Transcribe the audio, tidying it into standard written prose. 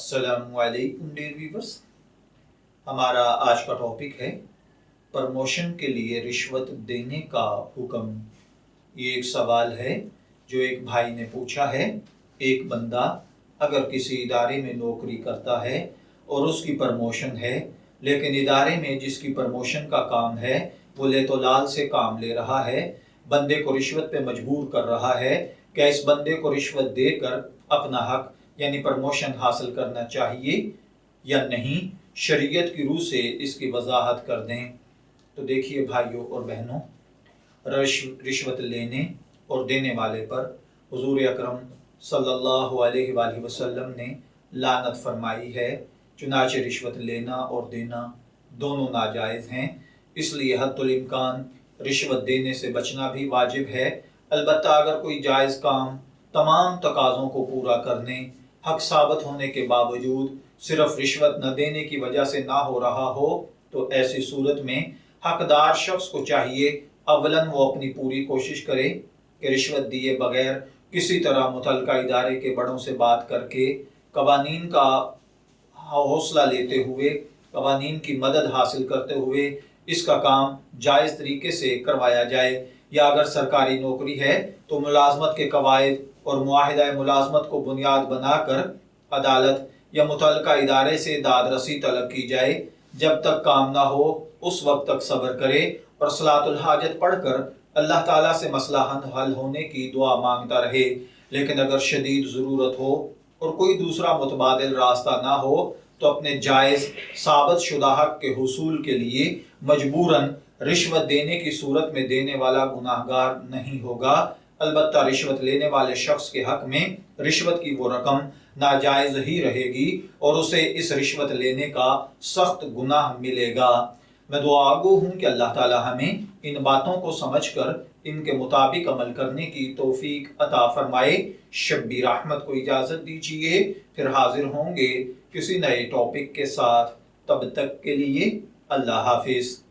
السلام علیکم dear viewers, ہمارا آج کا ٹاپک ہے پرموشن کے لیے رشوت دینے کا حکم۔ یہ ایک سوال ہے جو ایک بھائی نے پوچھا ہے۔ ایک بندہ اگر کسی ادارے میں نوکری کرتا ہے اور اس کی پرموشن ہے، لیکن ادارے میں جس کی پرموشن کا کام ہے وہ لے تو لال سے کام لے رہا ہے، بندے کو رشوت پہ مجبور کر رہا ہے، کیا اس بندے کو رشوت دے کر اپنا حق یعنی پرموشن حاصل کرنا چاہیے یا نہیں؟ شریعت کی روح سے اس کی وضاحت کر دیں۔ تو دیکھیے بھائیوں اور بہنوں، رشوت لینے اور دینے والے پر حضور اکرم صلی اللہ علیہ وآلہ وسلم نے لعنت فرمائی ہے۔ چنانچہ رشوت لینا اور دینا دونوں ناجائز ہیں، اس لیے حد الامکان رشوت دینے سے بچنا بھی واجب ہے۔ البتہ اگر کوئی جائز کام تمام تقاضوں کو پورا کرنے، حق ثابت ہونے کے باوجود صرف رشوت نہ دینے کی وجہ سے نہ ہو رہا ہو، تو ایسی صورت میں حقدار شخص کو چاہیے اولاً وہ اپنی پوری کوشش کرے کہ رشوت دیے بغیر کسی طرح متعلقہ ادارے کے بڑوں سے بات کر کے قوانین کا حوصلہ لیتے ہوئے، قوانین کی مدد حاصل کرتے ہوئے اس کا کام جائز طریقے سے کروایا جائے، یا اگر سرکاری نوکری ہے تو ملازمت کے قواعد اور معاہدہ ملازمت کو بنیاد بنا کر عدالت یا متعلقہ ادارے سے داد رسی طلب کی جائے۔ جب تک کام نہ ہو اس وقت تک صبر کرے اور صلاۃ الحاجت پڑھ کر اللہ تعالیٰ سے مسئلہ حل ہونے کی دعا مانگتا رہے۔ لیکن اگر شدید ضرورت ہو اور کوئی دوسرا متبادل راستہ نہ ہو تو اپنے جائز ثابت شدہ حق کے حصول کے لیے مجبوراً رشوت دینے کی صورت میں دینے والا گناہگار نہیں ہوگا۔ البتہ رشوت لینے والے شخص کے حق میں رشوت کی وہ رقم ناجائز ہی رہے گی اور اسے اس رشوت لینے کا سخت گناہ ملے گا۔ میں دعا گو ہوں کہ اللہ تعالی ہمیں ان باتوں کو سمجھ کر ان کے مطابق عمل کرنے کی توفیق عطا فرمائے۔ شبیر احمد کو اجازت دیجیے، پھر حاضر ہوں گے کسی نئے ٹاپک کے ساتھ۔ تب تک کے لیے اللہ حافظ۔